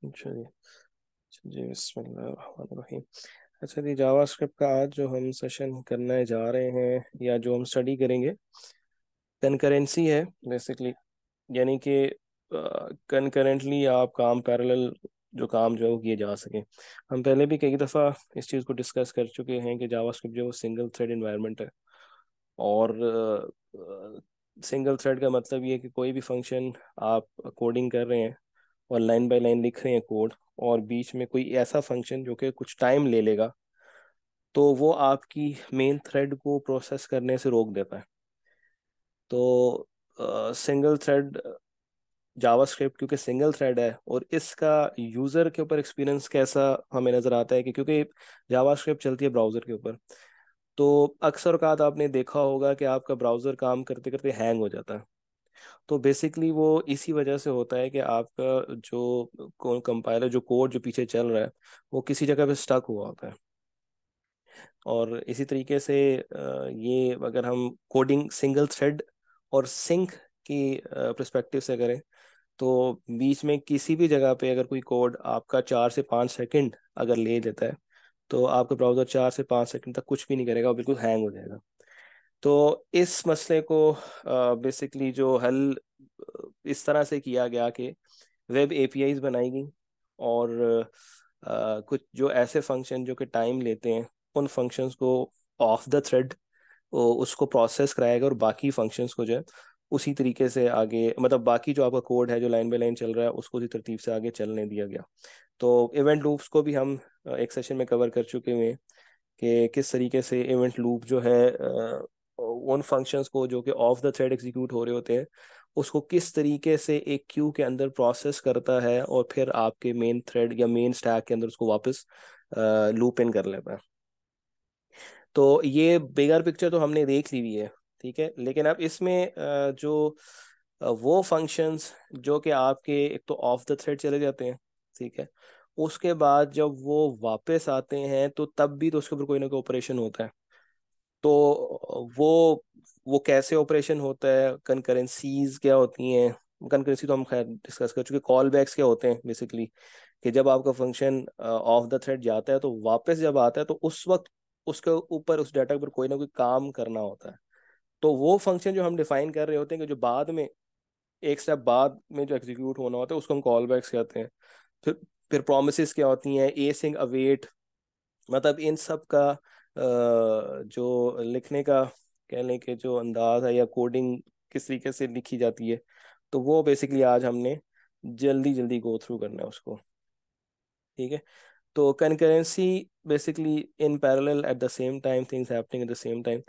अच्छा जी। अच्छा जी, बिस्मिल्लाहिर्रहमानिर्रहीम। अच्छा जी, जावास्क्रिप्ट का आज जो हम सेशन करने जा रहे हैं या जो हम स्टडी करेंगे, कनकरेंसी है बेसिकली। यानी कि कनकरेंटली आप काम पैरेलल जो काम जो है वो किए जा सके। हम पहले भी कई दफ़ा इस चीज़ को डिस्कस कर चुके हैं कि जावास्क्रिप्ट जो है वो सिंगल थ्रेड इन्वायरमेंट है। और सिंगल थ्रेड का मतलब ये है कि कोई भी फंक्शन आप कोडिंग कर रहे हैं और लाइन बाय लाइन लिख रहे हैं कोड, और बीच में कोई ऐसा फंक्शन जो कि कुछ टाइम ले लेगा, तो वो आपकी मेन थ्रेड को प्रोसेस करने से रोक देता है। तो सिंगल थ्रेड जावास्क्रिप्ट क्योंकि सिंगल थ्रेड है, और इसका यूज़र के ऊपर एक्सपीरियंस कैसा हमें नज़र आता है कि क्योंकि जावास्क्रिप्ट चलती है ब्राउज़र के ऊपर, तो अक्सर औक़ात आपने देखा होगा कि आपका ब्राउज़र काम करते करते हैंग हो जाता है। तो बेसिकली वो इसी वजह से होता है कि आपका जो कंपाइलर जो कोड जो पीछे चल रहा है वो किसी जगह पे स्टक हुआ होता है। और इसी तरीके से ये अगर हम कोडिंग सिंगल थ्रेड और सिंक की पर्सपेक्टिव से करें, तो बीच में किसी भी जगह पे अगर कोई कोड आपका 4 से 5 सेकंड अगर ले लेता है, तो आपका ब्राउज़र 4 से 5 सेकंड तक कुछ भी नहीं करेगा और बिल्कुल हैंग हो जाएगा। तो इस मसले को बेसिकली जो हल इस तरह से किया गया कि वेब एपीआईज बनाई गई, और कुछ जो ऐसे फंक्शन जो कि टाइम लेते हैं उन फंक्शंस को ऑफ द थ्रेड उसको प्रोसेस कराएगा, और बाकी फंक्शंस को जो है उसी तरीके से आगे, मतलब बाकी जो आपका कोड है जो लाइन बाय लाइन चल रहा है उसको उसी तरतीब से आगे चलने दिया गया। तो इवेंट लूप्स को भी हम एक सेशन में कवर कर चुके हुए हैं कि किस तरीके से इवेंट लूप जो है उन फंक्शंस को जो कि ऑफ द थ्रेड एग्जीक्यूट हो रहे होते हैं उसको किस तरीके से एक क्यू के अंदर प्रोसेस करता है, और फिर आपके मेन थ्रेड या मेन स्टैक के अंदर उसको वापस लूप इन कर लेता है। तो ये बिगर पिक्चर तो हमने देख ली हुई है, ठीक है। लेकिन अब इसमें जो वो फंक्शंस जो कि आपके एक तो ऑफ द थ्रेड चले जाते हैं, ठीक है, उसके बाद जब वो वापस आते हैं तो तब भी तो उसके ऊपर कोई ना कोई ऑपरेशन होता है। तो वो कैसे ऑपरेशन होता है, कंकरेंसीज क्या होती हैं। कंकरेंसी तो हम खैर डिस्कस कर चुके, कॉल बैक्स क्या होते हैं बेसिकली, कि जब आपका फंक्शन ऑफ द थ्रेड जाता है तो वापस जब आता है तो उस वक्त उसके ऊपर उस डाटा पर कोई ना कोई काम करना होता है। तो वो फंक्शन जो हम डिफाइन कर रहे होते हैं कि जो बाद में एक स्टेप बाद में जो एग्जीक्यूट होना होता है उसको हम कॉल बैक्स कहते हैं। फिर फिर प्रोमिसेस क्या होती हैं, एसिंग अवेट, मतलब इन सब का जो लिखने का कह लें कि जो अंदाज है या कोडिंग किस तरीके से लिखी जाती है, तो वो बेसिकली आज हमने जल्दी जल्दी गो थ्रू करना है उसको, ठीक है। तो concurrency basically in parallel at the same time things happening at the same time.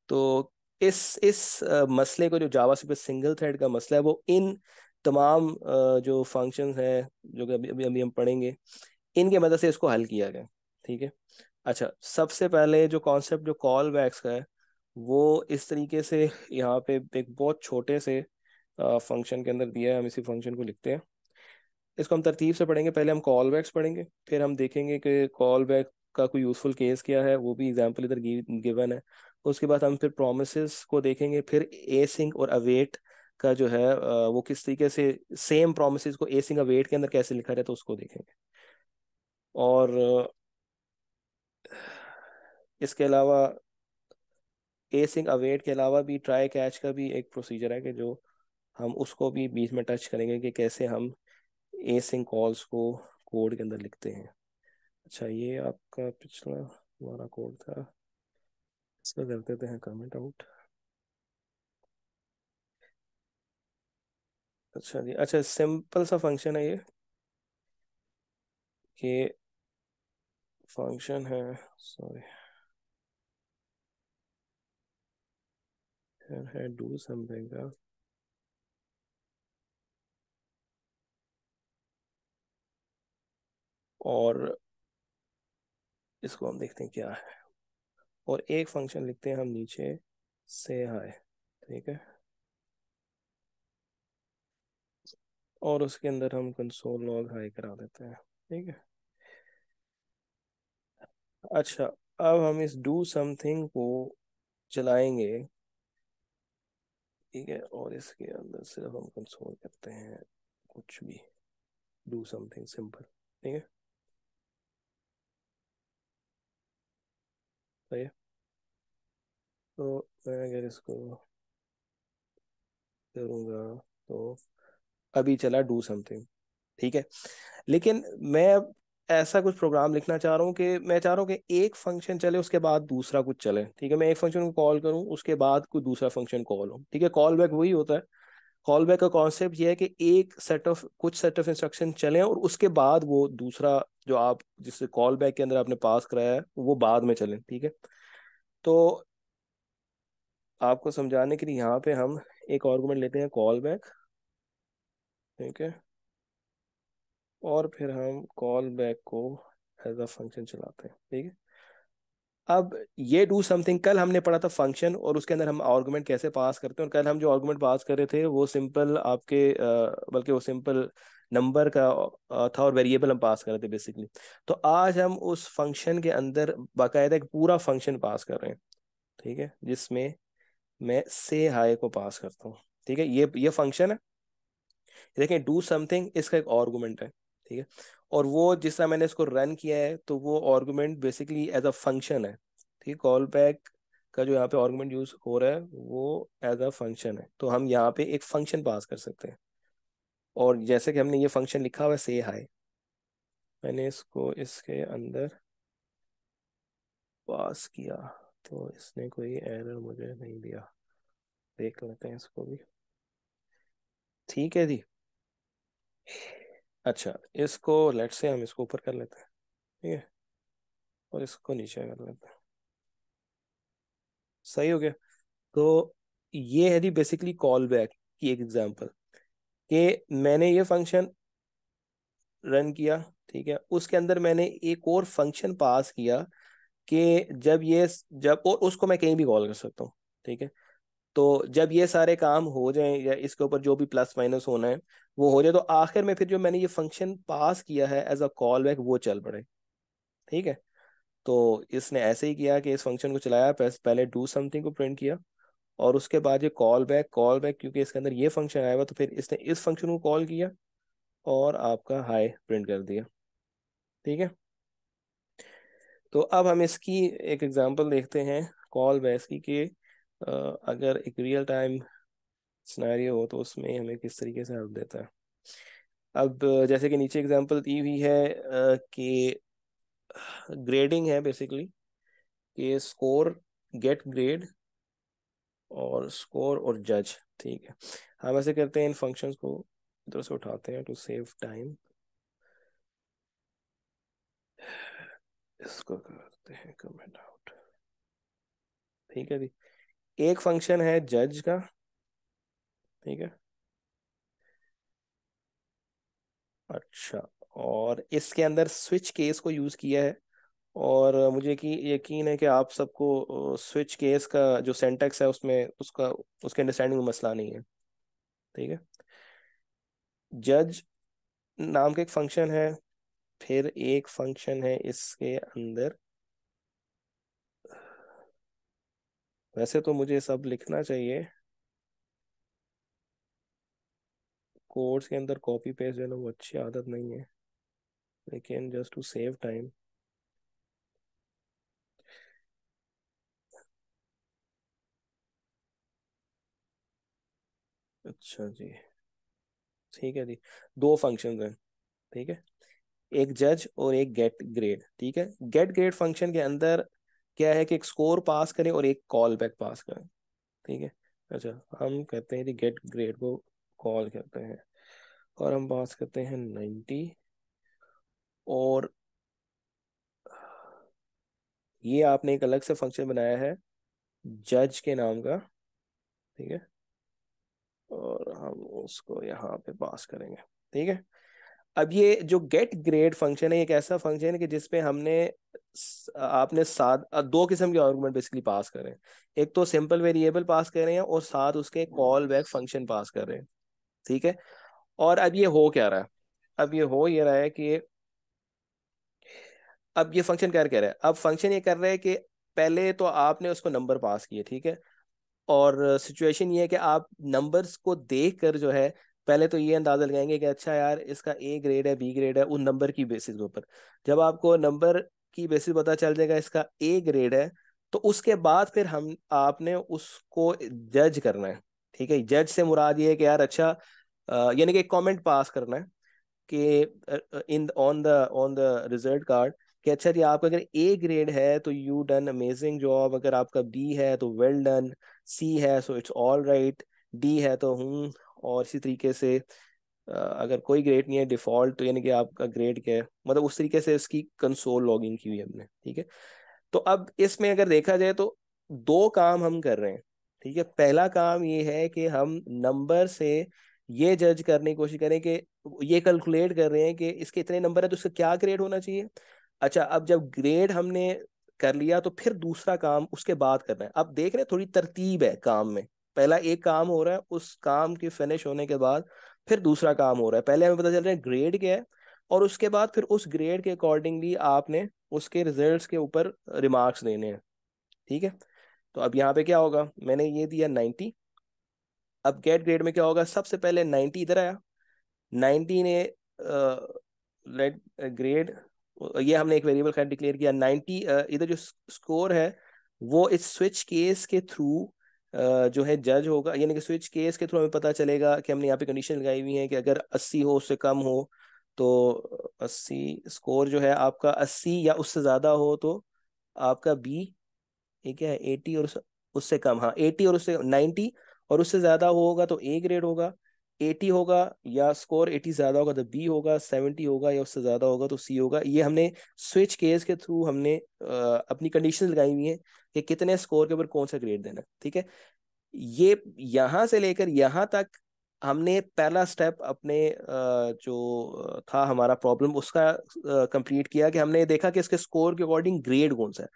तो इस मसले को जो जावा से सिंगल थ्रेड का मसला है वो इन तमाम जो फंक्शंस हैं जो कि अभी अभी अभी हम पढ़ेंगे, इनके मदद से इसको हल किया गया, ठीक है। अच्छा, सबसे पहले जो कॉन्सेप्ट जो कॉल बैक्स का है वो इस तरीके से यहाँ पे एक बहुत छोटे से फंक्शन के अंदर दिया है। हम इसी फंक्शन को लिखते हैं, इसको हम तरतीब से पढ़ेंगे। पहले हम कॉल बैक्स पढ़ेंगे, फिर हम देखेंगे कि कॉल बैक का कोई यूजफुल केस क्या है, वो भी एग्जाम्पल इधर गिवन है। उसके बाद हम फिर प्रोमिसेस को देखेंगे, फिर एसिंग और अवेट का जो है वो किस तरीके से सेम प्रोमिसेस को एसिंग अवेट के अंदर कैसे लिखा रहता है उसको देखेंगे। और इसके अलावा एसिंग अवेट के अलावा भी ट्राई कैच का भी एक प्रोसीजर है कि जो हम उसको भी बीच में टच करेंगे कि कैसे हम एसिंग कॉल्स को कोड के अंदर लिखते हैं। अच्छा, ये आपका पिछला हमारा कोड था, इसका कर देते हैं कमेंट आउट। अच्छा जी, अच्छा सिंपल सा फंक्शन है ये, कि फंक्शन है, सॉरी, है डू समथिंग का। और इसको हम देखते हैं क्या है, और एक फंक्शन लिखते हैं हम नीचे से हाय, ठीक है। और उसके अंदर हम कंसोल लॉग हाई करा देते हैं, ठीक है। अच्छा, अब हम इस डू समथिंग को चलाएंगे, ठीक है, और इसके अंदर सिर्फ हम कंसोल करते हैं कुछ भी, डू समथिंग सिंपल। ठीक है, सही है। तो मैं अगर इसको करूँगा तो अभी चला डू समथिंग, ठीक है। लेकिन मैं अब ऐसा कुछ प्रोग्राम लिखना चाह रहा हूँ कि मैं चाह रहा हूँ कि एक फंक्शन चले उसके बाद दूसरा कुछ चले, ठीक है। मैं एक फंक्शन को कॉल करूँ उसके बाद कोई दूसरा फंक्शन कॉल हो, ठीक है। कॉल बैक वही होता है। कॉल बैक का कॉन्सेप्ट ये है कि एक सेट ऑफ इंस्ट्रक्शन चलें और उसके बाद वो दूसरा जो आप जिससे कॉल बैक के अंदर आपने पास कराया है वो बाद में चलें, ठीक है। तो आपको समझाने के लिए यहाँ पे हम एक आर्गुमेंट लेते हैं कॉल बैक, ठीक है। और फिर हम कॉल बैक को एज अ फंक्शन चलाते हैं, ठीक है। अब ये डू समथिंग कल हमने पढ़ा था फंक्शन, और उसके अंदर हम आर्गुमेंट कैसे पास करते हैं, और कल हम जो आर्गुमेंट पास कर रहे थे वो सिंपल आपके बल्कि वो सिंपल नंबर का था और वेरिएबल हम पास कर रहे थे बेसिकली। तो आज हम उस फंक्शन के अंदर बाकायदा एक पूरा फंक्शन पास कर रहे हैं, ठीक है, जिसमें मैं से हाई को पास करता हूँ, ठीक है। ये फंक्शन है, देखें डू समथिंग इसका एक आर्गुमेंट है, ठीक है। और वो जिस तरह मैंने इसको रन किया है तो वो argument basically as a function है, ठीक है। कॉल बैक का जो यहाँ पे आर्गुमेंट यूज हो रहा है वो एज अ फंक्शन है, तो हम यहाँ पे एक फंक्शन पास कर सकते हैं। और जैसे कि हमने ये फंक्शन लिखा हुआ है से हाई, मैंने इसको इसके अंदर पास किया तो इसने कोई एरर मुझे नहीं दिया, देख लेते हैं इसको भी। ठीक है जी। अच्छा, इसको लेट से हम इसको ऊपर कर लेते हैं, ठीक है, और इसको नीचे कर लेते हैं। सही हो गया। तो ये है जी बेसिकली कॉल बैक की एक एग्जांपल, कि मैंने ये फंक्शन रन किया, ठीक है। उसके अंदर मैंने एक और फंक्शन पास किया कि जब और उसको मैं कहीं भी कॉल कर सकता हूँ, ठीक है। तो जब ये सारे काम हो जाएं या इसके ऊपर जो भी प्लस माइनस होना है वो हो जाए, तो आखिर में फिर जो मैंने ये फंक्शन पास किया है एज अ कॉल बैक वो चल पड़े, ठीक है। तो इसने ऐसे ही किया कि इस फंक्शन को चलाया, पहले डू समथिंग को प्रिंट किया, और उसके बाद ये कॉल बैक क्योंकि इसके अंदर ये फंक्शन आया हुआ तो फिर इसने इस फंक्शन को कॉल किया और आपका हाई प्रिंट कर दिया, ठीक है। तो अब हम इसकी एक एग्जांपल देखते हैं कॉल बैक की, कि अगर एक रियल टाइम सिनेरियो हो तो उसमें हमें किस तरीके से हेल्प देता है। अब जैसे कि नीचे एग्जांपल दी हुई है कि ग्रेडिंग है बेसिकली, कि स्कोर, गेट ग्रेड, और स्कोर और जज, ठीक है। हम ऐसे करते हैं, इन फंक्शंस को इधर से उठाते हैं टू सेव टाइम, इसको करते हैं कमेंट आउट, ठीक है जी। एक फंक्शन है जज का, ठीक है। अच्छा, और इसके अंदर स्विच केस को यूज किया है, और मुझे कि यकीन है कि आप सबको स्विच केस का जो सेंटेक्स है उसमें उसका उसके अंडरस्टैंडिंग में मसला नहीं है, ठीक है। जज नाम का एक फंक्शन है, फिर एक फंक्शन है इसके अंदर, वैसे तो मुझे सब लिखना चाहिए, कोड्स के अंदर कॉपी पेस्ट जो है ना वो अच्छी आदत नहीं है, लेकिन जस्ट टू सेव टाइम। अच्छा जी, ठीक है जी। दो फंक्शंस हैं, ठीक है, एक जज और एक गेट ग्रेड, ठीक है। गेट ग्रेड फंक्शन के अंदर क्या है कि एक स्कोर पास करें और एक कॉल बैक पास करें, ठीक है। अच्छा, हम कहते हैं जी गेट ग्रेड को कॉल करते हैं और हम पास करते हैं 90, और ये आपने एक अलग से फंक्शन बनाया है जज के नाम का, ठीक है, और हम उसको यहाँ पे पास करेंगे, ठीक है। अब ये जो गेट ग्रेड फंक्शन है एक ऐसा फंक्शन है कि जिसपे हमने आपने सात दो किस्म के आर्गुमेंट बेसिकली पास कर रहे हैं। एक तो सिंपल वेरिएबल पास कर रहे हैं और साथ उसके कॉल बैक फंक्शन पास कर रहे हैं, ठीक है। और अब ये हो क्या रहा है, अब ये हो ये रहा है कि अब ये फंक्शन क्या कह रहा है, अब फंक्शन ये कर रहा है कि पहले तो आपने उसको नंबर पास किए, ठीक है। और सिचुएशन ये है कि आप नंबर्स को देख कर जो है पहले तो ये अंदाजा लगाएंगे कि अच्छा यार इसका ए ग्रेड है, बी ग्रेड है, उन नंबर की बेसिस के ऊपर। जब आपको नंबर की बेसिस पता चल जाएगा इसका ए ग्रेड है, तो उसके बाद फिर हम आपने उसको जज करना है। ठीक है, जज से मुराद ये है कि यार अच्छा, यानी कि एक कमेंट पास करना है कि in on the result card, कि अच्छा जी आपका अगर ए ग्रेड है तो यू डन अमेजिंग जॉब, अगर आपका बी है तो वेल डन, सी है so it's all right, D है तो और इसी तरीके से अगर कोई ग्रेड नहीं है डिफॉल्ट, तो यानी कि आपका ग्रेड क्या है, मतलब उस तरीके से इसकी कंसोल लॉगिंग की हुई है हमने। ठीक है, तो अब इसमें अगर देखा जाए तो दो काम हम कर रहे हैं। ठीक है, पहला काम ये है कि हम नंबर से ये जज करने की कोशिश करें कि ये कैलकुलेट कर रहे हैं कि इसके इतने नंबर है तो इसका क्या ग्रेड होना चाहिए। अच्छा, अब जब ग्रेड हमने कर लिया तो फिर दूसरा काम उसके बाद करना है। अब देख रहे हैं थोड़ी तरतीब है काम में। पहला एक काम हो रहा है, उस काम के फिनिश होने के बाद फिर दूसरा काम हो रहा है। पहले हमें पता चल रहा है ग्रेड क्या है, और उसके बाद फिर उस ग्रेड के अकॉर्डिंगली आपने उसके रिजल्ट्स के ऊपर रिमार्क्स देने हैं। ठीक है, तो अब यहाँ पे क्या होगा, मैंने ये दिया 90। अब गेट ग्रेड में क्या होगा, सबसे पहले 90 इधर आया, 90 ने लेट ग्रेड, ये हमने एक वेरिएबल का डिक्लेयर किया 90। इधर जो स्कोर है वो इस स्विच केस के थ्रू जो है जज होगा, यानी कि स्विच केस के थ्रू हमें पता चलेगा कि हमने यहाँ पे कंडीशन लगाई हुई है कि अगर 80 हो उससे कम हो तो 80, स्कोर जो है आपका 80 या उससे ज्यादा हो तो आपका बी, ठीक है, 80 और उससे कम, हाँ 80 और उससे 90 और उससे ज्यादा होगा तो ए ग्रेड होगा, 80 होगा या स्कोर 80 ज्यादा होगा तो बी होगा, 70 होगा या उससे ज्यादा होगा तो सी होगा। ये हमने स्विच केस के थ्रू हमने अपनी कंडीशन लगाई हुई है कि कितने स्कोर के ऊपर कौन सा ग्रेड देना है। ठीक है, ये यहां से लेकर यहां तक हमने पहला स्टेप अपने जो था हमारा प्रॉब्लम उसका कंप्लीट किया, कि हमने देखा कि इसके स्कोर के अकॉर्डिंग ग्रेड कौन सा है।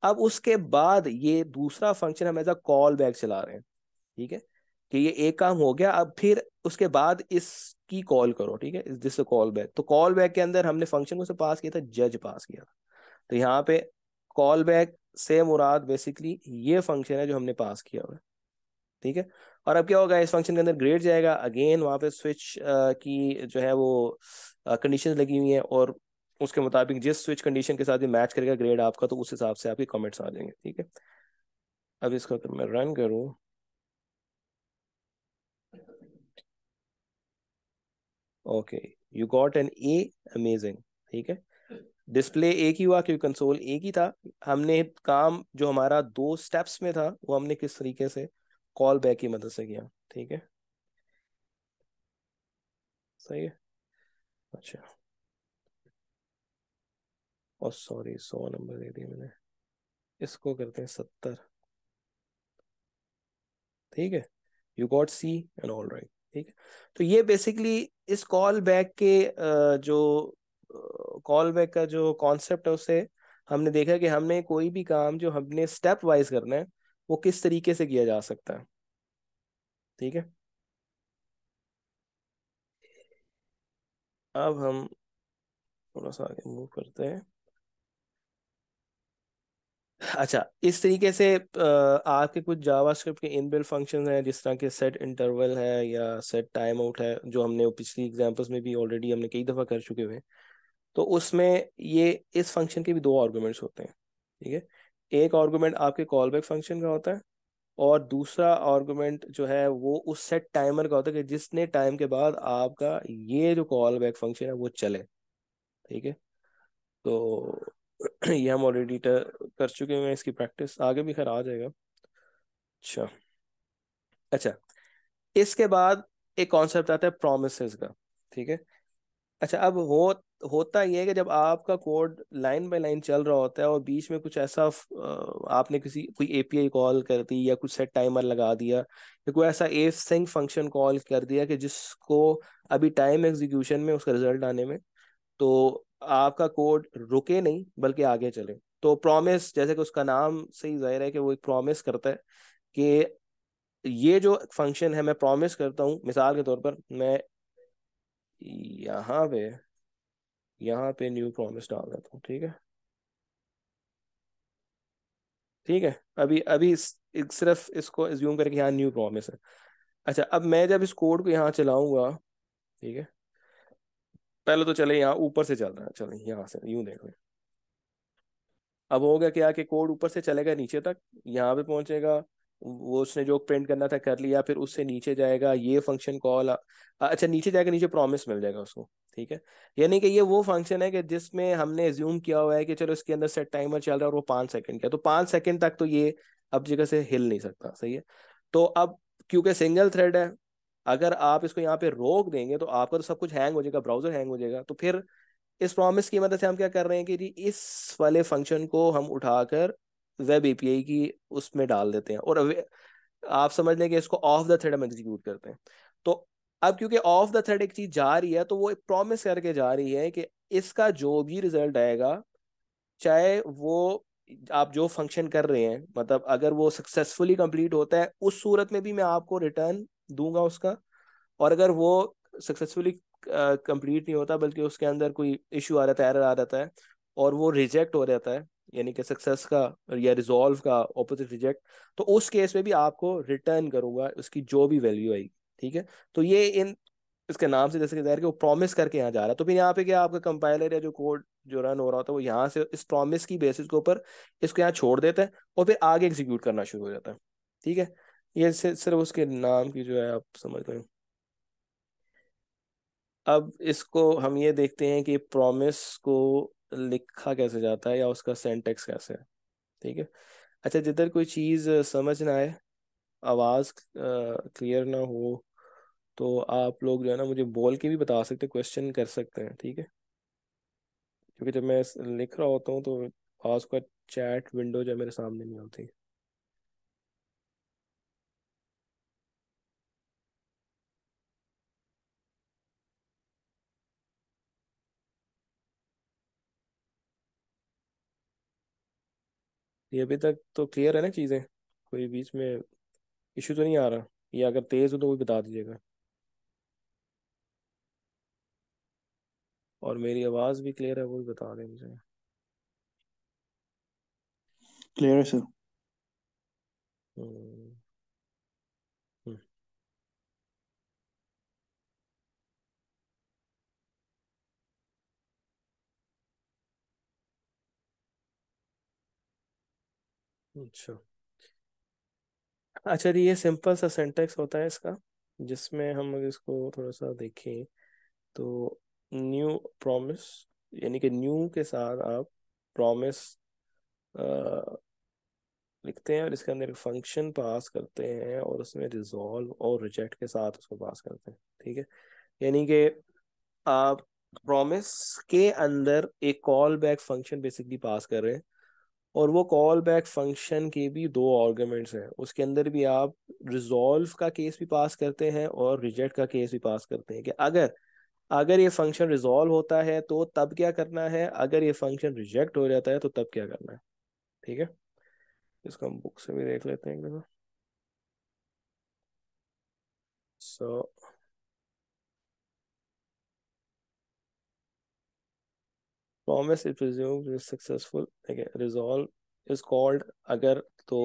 अब उसके बाद ये दूसरा फंक्शन हम एज अ कॉल बैक चला रहे हैं। ठीक है, कि ये एक काम हो गया, अब फिर उसके बाद इसकी कॉल करो। ठीक है, इस दिस कॉल बैक, तो कॉल बैक के अंदर हमने फंक्शन को से पास किया था, जज पास किया था। तो यहाँ पे कॉल बैक से मुराद बेसिकली ये फंक्शन है जो हमने पास किया हुआ है। ठीक है, और अब क्या होगा, इस फंक्शन के अंदर ग्रेड जाएगा, अगेन वहां पे स्विच की जो है वो कंडीशन लगी हुई है, और उसके मुताबिक जिस स्विच कंडीशन के साथ ये मैच करेगा ग्रेड आपका, तो उस हिसाब से आपके कमेंट्स आ जाएंगे। ठीक है, अब इसको अगर मैं रन करूँ, okay, you got an A, amazing. ठीक है, डिस्प्ले एक ही हुआ क्योंकि कंसोल एक ही था। हमने काम जो हमारा दो स्टेप्स में था वो हमने किस तरीके से कॉल बैक की मदद से किया। ठीक है, सही है। अच्छा, और सॉरी 100 नंबर दे दिया मैंने, इसको करते हैं 70। ठीक है, you got C and all right. ठीक है, तो ये बेसिकली इस कॉल बैक के जो कॉल बैक का जो कॉन्सेप्ट है उसे हमने देखा कि हमने कोई भी काम जो हमने स्टेप वाइज करना है वो किस तरीके से किया जा सकता है। ठीक है, अब हम थोड़ा सा आगे मूव करते हैं। अच्छा, इस तरीके से आपके कुछ जावास्क्रिप्ट के इनबिल्ट फंक्शंस हैं, जिस तरह के सेट इंटरवल है या सेट टाइम आउट है, जो हमने वो पिछली एग्जांपल्स में भी ऑलरेडी हमने कई दफ़ा कर चुके हुए हैं। तो उसमें ये इस फंक्शन के भी दो आर्गुमेंट्स होते हैं। ठीक है, एक आर्गुमेंट आपके कॉल बैक फंक्शन का होता है, और दूसरा आर्गुमेंट जो है वो उस सेट टाइमर का होता है कि जितने टाइम के बाद आपका ये जो कॉल बैक फंक्शन है वो चले। ठीक है, तो ये हम ऑलरेडी कर चुके हैं, इसकी प्रैक्टिस आगे भी खैर आ जाएगा। अच्छा, अच्छा, इसके बाद एक कॉन्सेप्ट आता है प्रोमिसेस का। ठीक है, अच्छा, अब होता ये है कि जब आपका कोड लाइन बाय लाइन चल रहा होता है और बीच में कुछ ऐसा आपने कोई एपीआई कॉल कर दी या कुछ सेट टाइमर लगा दिया या कोई ऐसा एफ सिंक फंक्शन कॉल कर दिया कि जिसको अभी टाइम एग्जीक्यूशन में उसका रिजल्ट आने में, तो आपका कोड रुके नहीं बल्कि आगे चले। तो प्रॉमिस, जैसे कि उसका नाम से ही जाहिर है कि वो एक प्रॉमिस करता है कि ये जो फंक्शन है मैं प्रॉमिस करता हूँ, मिसाल के तौर पर मैं यहाँ पे न्यू प्रॉमिस डाल देता हूँ। ठीक है, ठीक है, अभी अभी सिर्फ इसको एज्यूम करके यहाँ न्यू प्रॉमिस है। अच्छा, अब मैं जब इस कोड को यहाँ चलाऊंगा, ठीक है, पहले तो चले यहाँ ऊपर से चल रहा है, चले यहाँ से यूं देखो। अब होगा क्या कि कोड ऊपर से चलेगा नीचे तक, यहाँ पे पहुंचेगा, वो उसने जो प्रिंट करना था कर लिया, फिर उससे नीचे जाएगा, ये फंक्शन कॉल, अच्छा नीचे जाएगा, नीचे प्रॉमिस मिल जाएगा उसको। ठीक है, यानी कि ये वो फंक्शन है कि जिसमें हमने एज्यूम किया हुआ है कि चलो इसके अंदर सेट टाइमर चल रहा है और वो 5 सेकंड का, तो 5 सेकंड तक तो ये अब जगह से हिल नहीं सकता। सही है। तो अब क्योंकि सिंगल थ्रेड है, अगर आप इसको यहाँ पे रोक देंगे तो आपका तो सब कुछ हैंग हो जाएगा, ब्राउजर हैंग हो जाएगा। तो फिर इस प्रॉमिस की मदद से हम क्या कर रहे हैं कि जी इस वाले फंक्शन को हम उठाकर वेब एपीआई की उसमें डाल देते हैं, और आप समझ लें कि इसको ऑफ द थ्रेड हम एग्जीक्यूट करते हैं। तो अब क्योंकि ऑफ द थ्रेड एक चीज जा रही है, तो वो एक प्रॉमिस करके जा रही है कि इसका जो भी रिजल्ट आएगा, चाहे वो आप जो फंक्शन कर रहे हैं, मतलब अगर वो सक्सेसफुली कंप्लीट होता है उस सूरत में भी मैं आपको रिटर्न दूंगा उसका, और अगर वो सक्सेसफुली कंप्लीट नहीं होता बल्कि उसके अंदर कोई इशू आ जाता है, एरर आ जाता है, और वो रिजेक्ट हो जाता है, यानी कि सक्सेस का या रिजॉल्व का ऑपोजिट रिजेक्ट, तो उस केस में भी आपको रिटर्न करूंगा उसकी जो भी वैल्यू आएगी। ठीक है। तो ये इन इसके नाम से जैसे कि जाहिर है कि वो प्रॉमिस करके यहाँ जा रहा है, तो फिर यहाँ पे क्या आपका कंपाइलर या जो कोड जो रन हो रहा होता है वो यहाँ से इस प्रॉमिस की बेसिस के ऊपर इसको यहाँ छोड़ देता है और फिर आगे एग्जीक्यूट करना शुरू हो जाता है। ठीक है। ये सिर्फ उसके नाम की जो है आप समझ रहे हो। अब इसको हम ये देखते हैं कि प्रॉमिस को लिखा कैसे जाता है या उसका सिंटैक्स कैसे है। ठीक है। अच्छा, जिधर कोई चीज़ समझ ना आए, आवाज़ क्लियर ना हो, तो आप लोग जो है ना मुझे बोल के भी बता सकते, क्वेश्चन कर सकते हैं। ठीक है। क्योंकि जब मैं लिख रहा होता हूँ तो आवाज़ का चैट विंडो जो है मेरे सामने नहीं होती। ये अभी तक तो क्लियर है ना चीज़ें, कोई बीच में इशू तो नहीं आ रहा, या अगर तेज़ हो तो वो भी बता दीजिएगा। और मेरी आवाज़ भी क्लियर है वो भी बता दें मुझे। क्लियर है सर। हम्म, हम्म, अच्छा। अच्छा जी, ये सिंपल सा सिंटेक्स होता है इसका, जिसमें हम अगर इसको थोड़ा सा देखें तो न्यू प्रॉमिस, यानी कि न्यू के साथ आप प्रॉमिस लिखते हैं और इसके अंदर एक फंक्शन पास करते हैं और उसमें रिजॉल्व और रिजेक्ट के साथ उसको पास करते हैं। ठीक है। यानी कि आप प्रॉमिस के अंदर एक कॉल बैक फंक्शन बेसिकली पास कर रहे हैं, और वो कॉल बैक फंक्शन के भी दो आर्गुमेंट्स हैं, उसके अंदर भी आप रिजॉल्व का केस भी पास करते हैं और रिजेक्ट का केस भी पास करते हैं कि अगर अगर ये फंक्शन रिजॉल्व होता है तो तब क्या करना है, अगर ये फंक्शन रिजेक्ट हो जाता है तो तब क्या करना है। ठीक है। इसको हम बुक से भी देख लेते हैं एक दफा। So promise is presumed is successful, ठीक है, रिजॉल्व इज कॉल्ड अगर तो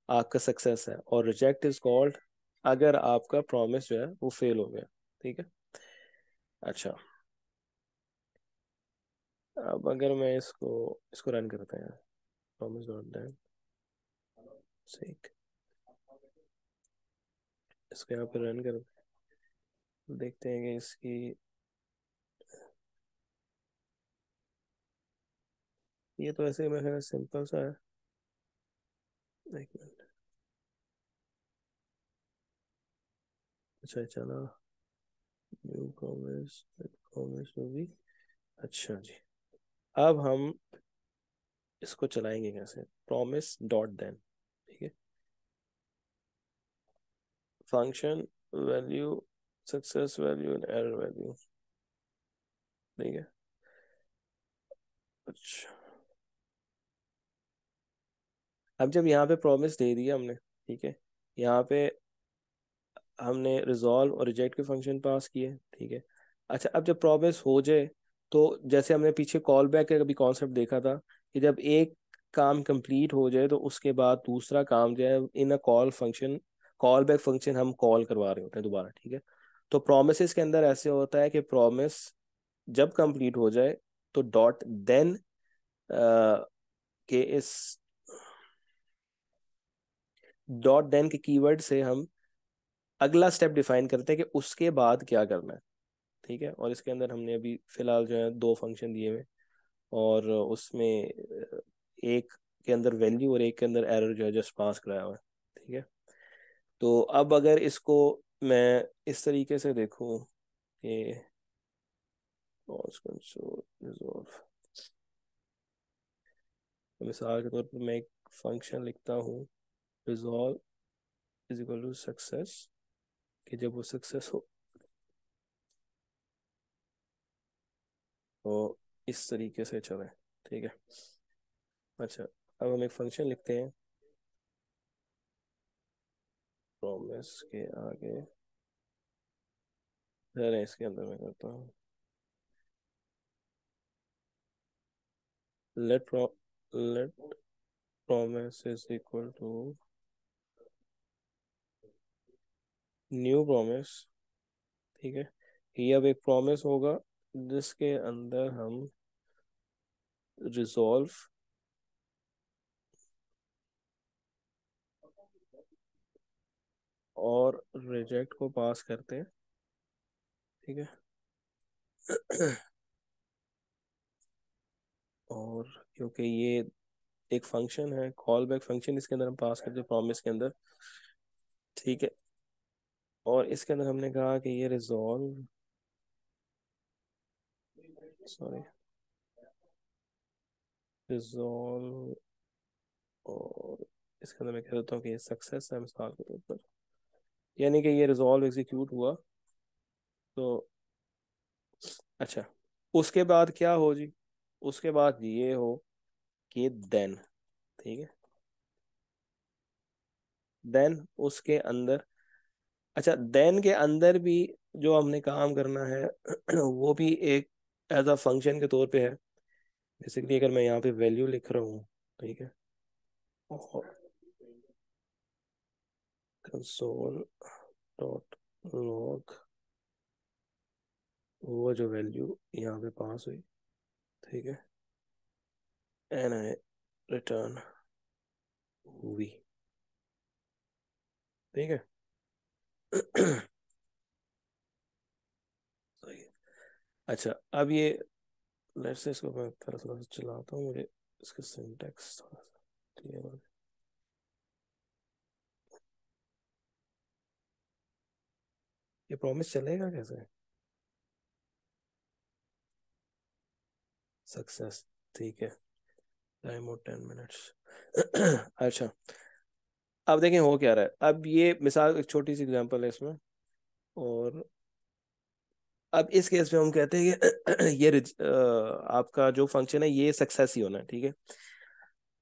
आपका सक्सेस है, और रिजेक्ट इज कॉल्ड अगर आपका प्रॉमिस जो है वो फेल हो गया। ठीक है। अच्छा, अब अगर मैं इसको इसको रन करते हैं, प्रॉमिस डॉट दैट, ठीक, इसको यहाँ पे रन कर देखते हैं कि इसकी, ये तो ऐसे मेरा सिंपल सा है। एक मिनट। अच्छा चलो, न्यू प्रॉमिस, प्रॉमिस में भी, अच्छा जी, अब हम इसको चलाएंगे कैसे, प्रॉमिस डॉट देन, ठीक है, function value, success value and error value. ठीक है। अच्छा, अब जब यहाँ पे प्रॉमिस दे दिया हमने, ठीक है, यहाँ पे हमने रिजॉल्व और रिजेक्ट के फंक्शन पास किए। ठीक है। अच्छा, अब जब प्रॉमिस हो जाए, तो जैसे हमने पीछे कॉल बैक का कभी कॉन्सेप्ट देखा था कि जब एक काम कंप्लीट हो जाए तो उसके बाद दूसरा काम जो है in a call function call back function हम कॉल करवा रहे होते हैं दोबारा, ठीक है। तो प्रोमिसेस के अंदर ऐसे होता है कि प्रोमिस जब कंप्लीट हो जाए तो डॉट देन के इस डॉट देन के कीवर्ड से हम अगला स्टेप डिफाइन करते हैं कि उसके बाद क्या करना है, ठीक है। और इसके अंदर हमने अभी फिलहाल जो है दो फंक्शन दिए हुए, और उसमें एक के अंदर वैल्यू और एक के अंदर एरर जो है जस्ट पास कराया हुआ है, ठीक है। तो अब अगर इसको मैं इस तरीके से देखूं कि मिसाल के तौर पर मैं एक फंक्शन लिखता हूँ, resolve is equal to success, कि जब वो सक्सेस हो तो इस तरीके से चले, ठीक है। अच्छा, अब हम एक फंक्शन लिखते हैं, प्रोमिस के आगे जरा इसके अंदर मैं करता हूँ let let promise is equal to new promise, ठीक है। ये अब एक promise होगा जिसके अंदर हम resolve और reject को पास करते हैं, ठीक है। और क्योंकि ये एक फंक्शन है कॉल बैक फंक्शन, इसके अंदर हम पास करते हैं प्रॉमिस के अंदर, ठीक है। और इसके अंदर हमने कहा कि ये रिजॉल्व, सॉरी, रिजॉल्व, और इसके अंदर मैं कह देता हूँ कि ये सक्सेस है मिसाल के तौर पर, यानी कि ये रिजॉल्व एग्जीक्यूट हुआ। तो अच्छा, उसके बाद क्या हो जी, उसके बाद ये हो कि देन, ठीक है, देन उसके अंदर, अच्छा देन के अंदर भी जो हमने काम करना है वो भी एक एज अ फंक्शन के तौर पे है। बेसिकली अगर मैं यहाँ पे वैल्यू लिख रहा हूँ, ठीक है, और कंसोल डॉट लॉग, वो जो वैल्यू यहाँ पे पास हुई, ठीक है, एंड आई रिटर्न हुई, ठीक है। सही है। अच्छा, अब ये लेट्स से इसको मैं थोड़ा थोड़ा सा चलाता हूँ, मुझे इसका सिंटैक्स थोड़ा सा क्लियर हो जाए। ये प्रॉमिस चलेगा कैसे, सक्सेस, ठीक है, टाइम और 10 मिनट्स। अच्छा, अब देखें हो क्या रहा है। अब ये मिसाल एक छोटी सी एग्जांपल है इसमें, और अब इस केस में हम कहते हैं कि आपका जो फंक्शन है ये सक्सेस ही होना है, ठीक है।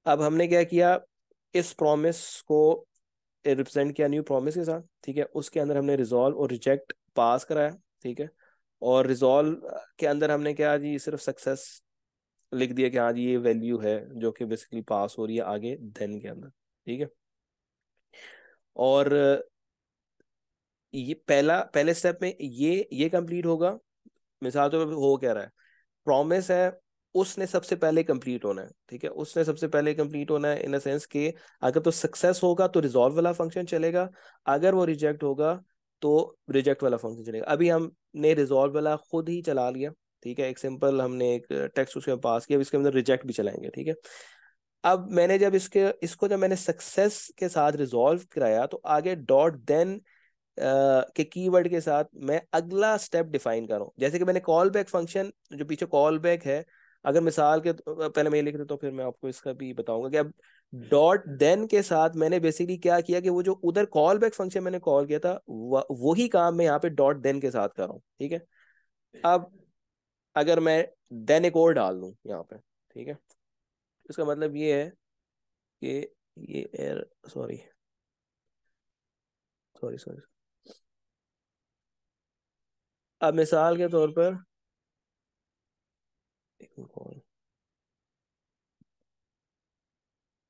अब हमने क्या किया, इस प्रॉमिस को रिप्रेजेंट किया न्यू प्रॉमिस के साथ, ठीक है। उसके अंदर हमने रिजॉल्व और रिजेक्ट पास कराया, ठीक है। और रिजॉल्व के अंदर हमने क्या जी सिर्फ सक्सेस लिख दिया कि हाँ जी ये वैल्यू है जो कि बेसिकली पास हो रही है आगे देन के अंदर, ठीक है। और ये पहले स्टेप में ये कंप्लीट होगा। मिसाल तो हो क्या रहा है, प्रॉमिस है उसने सबसे पहले कंप्लीट होना है, ठीक है, उसने सबसे पहले कंप्लीट होना है इन अ सेंस कि अगर तो सक्सेस होगा तो रिजॉल्व वाला फंक्शन चलेगा, अगर वो रिजेक्ट होगा तो रिजेक्ट वाला फंक्शन चलेगा। अभी हमने रिजॉल्व वाला खुद ही चला लिया, ठीक है, एक सिंपल हमने एक टेक्स्ट उसके पास किया, अब इसके अंदर रिजेक्ट भी चलाएंगे, ठीक है। अब मैंने जब इसको जब मैंने सक्सेस के साथ रिजॉल्व कराया तो आगे डॉट देन के कीवर्ड के साथ मैं अगला स्टेप डिफाइन कर रहा हूँ। जैसे कि मैंने कॉल बैक फंक्शन जो पीछे कॉल बैक है, अगर मिसाल के पहले मैं ये लिख देता हूँ फिर मैं आपको इसका भी बताऊंगा कि अब डॉट देन के साथ मैंने बेसिकली क्या किया कि वो जो उधर कॉल बैक फंक्शन मैंने कॉल किया था वही काम मैं यहाँ पे डॉट देन के साथ कर रहा हूँ, ठीक है। अब अगर मैं देन एक और डाल दूँ यहाँ पे, ठीक है, इसका मतलब ये है कि ये एर सॉरी सॉरी सॉरी, अब मिसाल के तौर पर एक कॉल,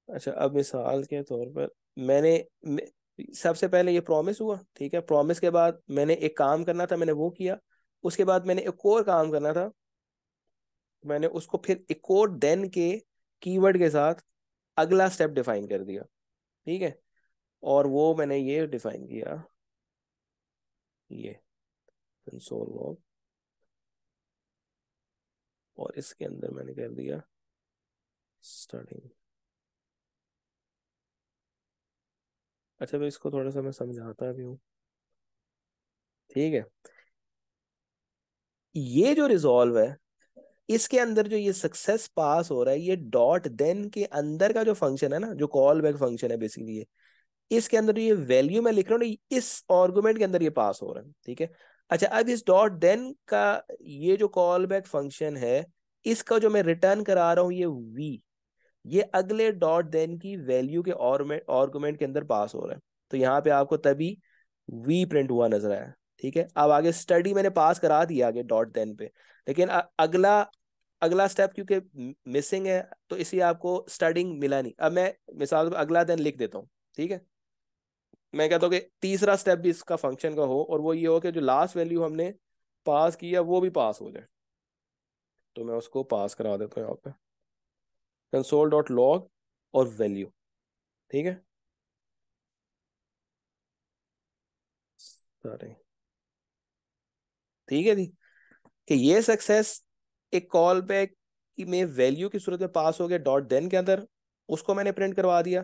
अच्छा अब मिसाल के तौर पर मैंने सबसे पहले ये प्रॉमिस हुआ, ठीक है। प्रॉमिस के बाद मैंने एक काम करना था, मैंने वो किया। उसके बाद मैंने एक और काम करना था, मैंने उसको फिर एक और देन के कीवर्ड के साथ अगला स्टेप डिफाइन कर दिया, ठीक है। और वो मैंने ये डिफाइन किया, ये कंसोल लॉग, और इसके अंदर मैंने कर दिया स्टार्टिंग। अच्छा, तो इसको थोड़ा सा मैं समझाता भी हूँ, ठीक है। ये जो रिजॉल्व है, इसके अंदर जो ये सक्सेस पास हो रहा है, ये डॉट देन के अंदर का जो फंक्शन है ना, जो कॉल बैक फंक्शन है बेसिकली, ये इसके अंदर ये वैल्यू मैं लिख रहा हूँ ना, इस आर्गुमेंट के अंदर ये पास हो रहा है, ठीक है। अच्छा, अब इस डॉट देन का ये जो कॉल बैक फंक्शन है, इसका जो मैं रिटर्न करा रहा हूँ, ये वी, ये अगले डॉट देन की वैल्यू के आर्गुमेंट के अंदर पास हो रहा है। तो यहाँ पे आपको तभी वी प्रिंट हुआ नजर आया, ठीक है। अब आगे स्टडी मैंने पास करा दिया आगे डॉट देन पे, लेकिन अगला अगला स्टेप क्योंकि मिसिंग है, तो इसलिए आपको स्टडिंग मिला नहीं। अब मैं मिसाल के अगला देन लिख देता हूँ, ठीक है। मैं कहता हूँ कि तीसरा स्टेप भी इसका फंक्शन का हो, और वो ये हो कि जो लास्ट वैल्यू हमने पास किया वो भी पास हो जाए। तो मैं उसको पास करा देता हूँ यहाँ पे, कंसोल डॉट लॉग और वैल्यू, ठीक है। सारे, ठीक है जी, कि ये सक्सेस एक कॉल बैक की में वैल्यू की सूरत में पास हो गया डॉट देन के अंदर, उसको मैंने प्रिंट करवा दिया।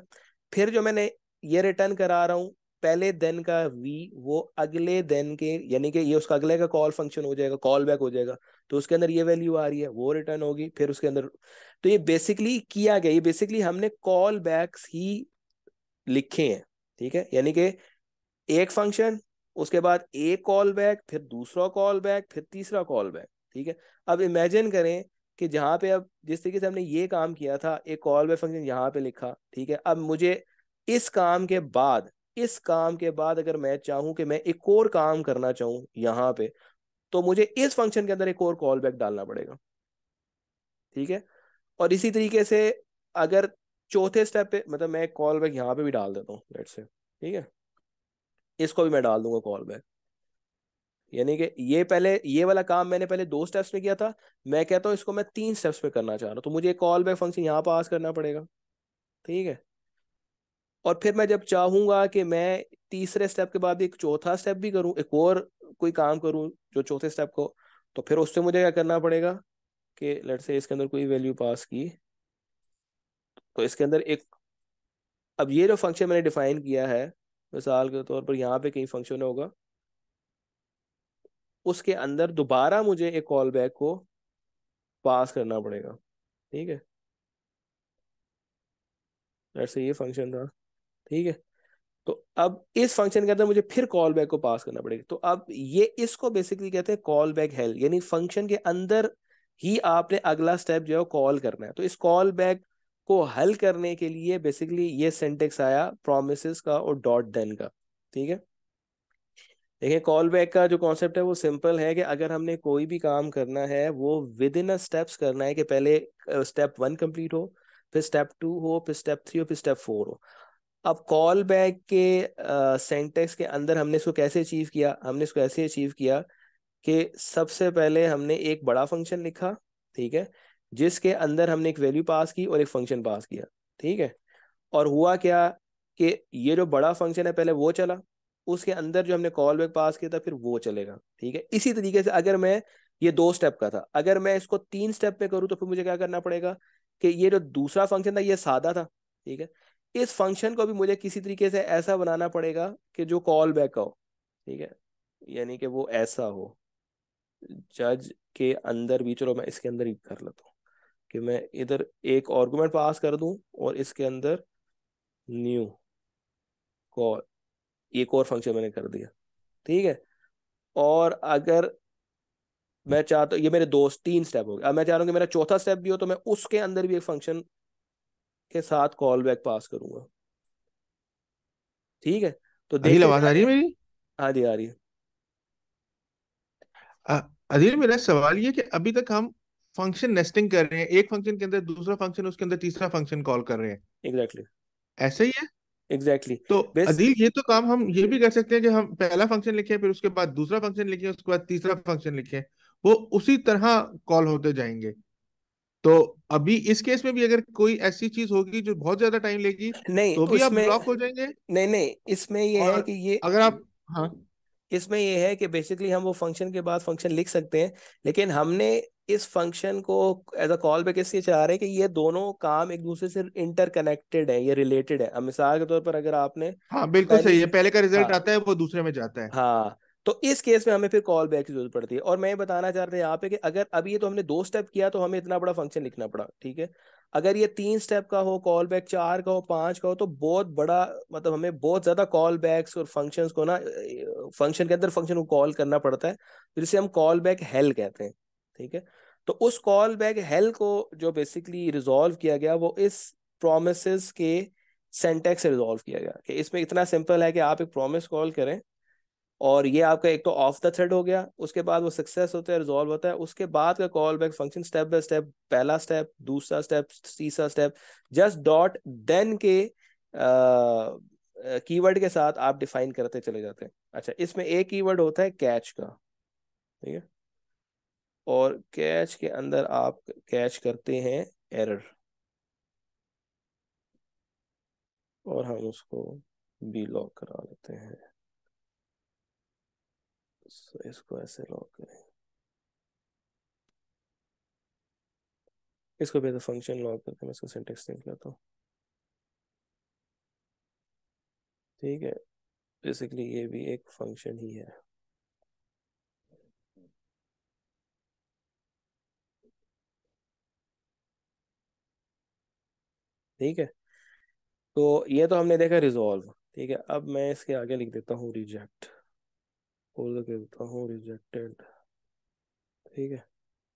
फिर जो मैंने ये रिटर्न करा रहा हूँ पहले देन का वी, वो अगले देन के, यानी कि ये उसका अगले का कॉल फंक्शन हो जाएगा, कॉल बैक हो जाएगा। तो उसके अंदर ये वैल्यू आ रही है, वो रिटर्न होगी फिर उसके अंदर। तो ये बेसिकली किया गया, ये बेसिकली हमने कॉल बैक्स ही लिखे हैं, ठीक है। यानी कि एक फंक्शन, उसके बाद एक कॉल बैक, फिर दूसरा कॉल बैक, फिर तीसरा कॉल बैक, ठीक है। अब इमेजिन करें कि जहां पे अब जिस तरीके से हमने ये काम किया था, एक कॉल बैक फंक्शन यहाँ पे लिखा, ठीक है। अब मुझे इस काम के बाद, इस काम के बाद अगर मैं चाहूं कि मैं एक और काम करना चाहूं यहाँ पे, तो मुझे इस फंक्शन के अंदर एक और कॉल बैक डालना पड़ेगा, ठीक है। और इसी तरीके से अगर चौथे स्टेप पे, मतलब मैं एक कॉल बैक यहाँ पे भी डाल देता हूँ लेट्स से, ठीक है। इसको भी मैं डाल दूंगा कॉल बैक, यानी कि ये पहले ये वाला काम मैंने पहले 2 स्टेप्स में किया था, मैं कहता हूँ इसको मैं 3 स्टेप्स में करना चाह रहा हूँ, तो मुझे कॉल बैक फंक्शन यहाँ पास करना पड़ेगा, ठीक है। और फिर मैं जब चाहूंगा कि मैं तीसरे स्टेप के बाद एक चौथा स्टेप भी करूँ, एक और कोई काम करूँ जो चौथे स्टेप को, तो फिर उससे मुझे क्या करना पड़ेगा कि लेट्स से इसके अंदर कोई वैल्यू पास की, तो इसके अंदर एक, अब ये जो फंक्शन मैंने डिफाइन किया है, मिसाल के तौर पर यहाँ पे कहीं फंक्शन होगा, उसके अंदर दोबारा मुझे एक कॉल बैक को पास करना पड़ेगा, ठीक है। ऐसे ये फंक्शन था, ठीक है। तो अब इस फंक्शन के अंदर मुझे फिर कॉल बैक को पास करना पड़ेगा। तो अब ये इसको बेसिकली कहते हैं कॉल बैक हेल्प, यानी फंक्शन के अंदर ही आपने अगला स्टेप जो है कॉल करना है। तो इस कॉल बैक को हल करने के लिए बेसिकली ये सिंटेक्स आया प्रोमिस का और डॉट देन का, ठीक है। देखिए, कॉल बैक का जो कॉन्सेप्ट है वो सिंपल है कि अगर हमने कोई भी काम करना है वो विद इन अ स्टेप्स करना है, कि पहले स्टेप 1 कंप्लीट हो, फिर स्टेप 2 हो, फिर स्टेप 3 हो, फिर स्टेप 4 हो। अब कॉल बैक के सेंटेक्स के अंदर हमने इसको कैसे अचीव किया, हमने इसको ऐसे अचीव किया कि सबसे पहले हमने एक बड़ा फंक्शन लिखा, ठीक है, जिसके अंदर हमने एक वैल्यू पास की और एक फंक्शन पास किया, ठीक है। और हुआ क्या कि ये जो बड़ा फंक्शन है पहले वो चला, उसके अंदर जो हमने कॉल बैक पास किया था फिर वो चलेगा, ठीक है। इसी तरीके से अगर मैं, ये 2 स्टेप का था, अगर मैं इसको 3 स्टेप में करूँ तो फिर मुझे क्या करना पड़ेगा कि ये जो दूसरा फंक्शन था ये सादा था, ठीक है। इस फंक्शन को भी मुझे किसी तरीके से ऐसा बनाना पड़ेगा कि जो कॉल बैक का हो, ठीक है, यानी कि वो ऐसा हो जज के अंदर भी। चलो मैं इसके अंदर ही कर लेता हूँ कि मैं इधर एक आर्गुमेंट पास कर दूं और इसके अंदर न्यू कॉल, एक और फंक्शन मैंने कर दिया, ठीक है। और अगर मैं चाहता हूँ, ये मेरे दोस्त 3 स्टेप हो गए, अब मैं चाह रहा हूँ कि मेरा चौथा स्टेप भी हो, तो मैं उसके अंदर भी एक फंक्शन के साथ कॉल बैक पास करूंगा, ठीक है। तो अदिल, देखते आवाज आ जा रही रहे है हैं। मेरी? हाँ जी, आ रही है। अ- अदिल, मेरा सवाल ये कि अभी तक हम फंक्शन नेस्टिंग कर रहे हैं, एक फंक्शन के अंदर दूसरा फंक्शन, उसके अंदर तीसरा फंक्शन कॉल कर रहे हैं, एग्जैक्टली। ऐसा ही है? Exactly exactly. तो बेस अदील, ये तो काम हम ये भी कर सकते हैं कि हम पहला फंक्शन लिखें, फिर उसके बाद दूसरा फंक्शन लिखें, उसके बाद तीसरा फंक्शन लिखें, वो उसी तरह कॉल होते जाएंगे। तो अभी इस केस में भी अगर कोई ऐसी चीज होगी जो बहुत ज्यादा टाइम लेगी, नहीं, तो भी आप उसमें ब्लॉक हो जाएंगे। नहीं नहीं, इसमें ये है और कि ये अगर आप, हाँ, इसमें ये है कि बेसिकली हम वो फंक्शन के बाद फंक्शन लिख सकते हैं, लेकिन हमने इस फंक्शन को एज अ कॉल बैक इसलिए चाह रहे हैं कि ये दोनों काम एक दूसरे से इंटरकनेक्टेड है, ये रिलेटेड है। अब मिसाल के तौर पर अगर आपने हाँ बिल्कुल पहली सही है, पहले का रिजल्ट हाँ आता है वो दूसरे में जाता है। हाँ, तो इस केस में हमें फिर कॉल बैक की जरूरत पड़ती है। और मैं ये बताना चाह रहा था यहाँ पे कि अगर अभी ये तो हमने 2 स्टेप किया तो हमें इतना बड़ा फंक्शन लिखना पड़ा, ठीक है। अगर ये 3 स्टेप का हो, कॉल बैक 4 का हो, 5 का हो, तो बहुत बड़ा, मतलब हमें बहुत ज्यादा कॉल बैक्स और फंक्शंस को ना, फंक्शन के अंदर फंक्शन को कॉल करना पड़ता है, तो जिसे हम कॉल बैक हेल कहते हैं, ठीक है। तो उस कॉल बैक हेल को जो बेसिकली रिजॉल्व किया गया वो इस प्रोमिसेस के सेंटेक्स से रिजॉल्व किया गया, कि इसमें इतना सिंपल है कि आप एक प्रॉमिस कॉल करें, और ये आपका एक तो ऑफ द थ्रेड हो गया, उसके बाद वो सक्सेस होता है, रिजॉल्व होता है, उसके बाद का call back function step by step, पहला स्टेप, दूसरा स्टेप, तीसरा स्टेप, जस्ट डॉट देन के कीवर्ड के साथ आप डिफाइन करते चले जाते हैं। अच्छा, इसमें एक कीवर्ड होता है कैच का, ठीक है, और कैच के अंदर आप कैच करते हैं एरर, और हम उसको बी लॉक करा लेते हैं। इसको ऐसे लॉक करें, इसको भी फंक्शन लॉक करके मैं इसको सिंटेक्स देख लेता हूँ, ठीक है। बेसिकली ये भी एक फंक्शन ही है, ठीक है। तो ये तो हमने देखा रिजॉल्व, ठीक है। अब मैं इसके आगे लिख देता हूँ रिजेक्ट, बोल लिख देता हूँ रिजेक्टेड, ठीक है।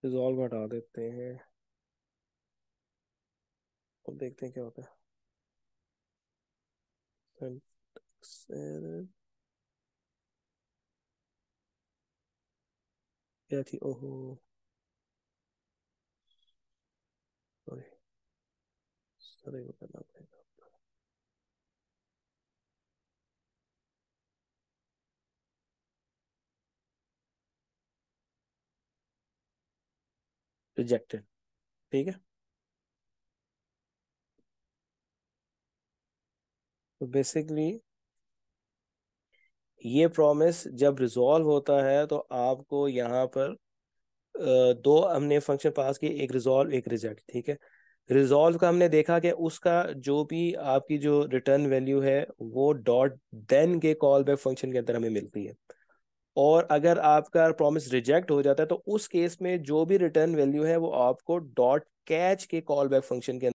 रिजॉल्व हटा देते हैं, अब देखते हैं क्या होता है। क्या थी, ओहो, सॉरी, सॉरी, वो करना पड़ेगा। रिजेक्टेड, ठीक है। तो बेसिकली ये प्रॉमिस जब रिजॉल्व होता है तो आपको यहाँ पर दो हमने फंक्शन पास किए, एक रिजॉल्व एक रिजेक्ट, ठीक है। रिजॉल्व का हमने देखा कि उसका जो भी आपकी जो रिटर्न वैल्यू है वो डॉट देन के कॉल बैक फंक्शन के अंदर हमें मिलती है। और अगर आपका प्रॉमिस रिजेक्ट हो जाता है तो उस केस में जो भी रिटर्न वैल्यू है वो आपको डॉट कैच के कॉल बैक फंक्शन के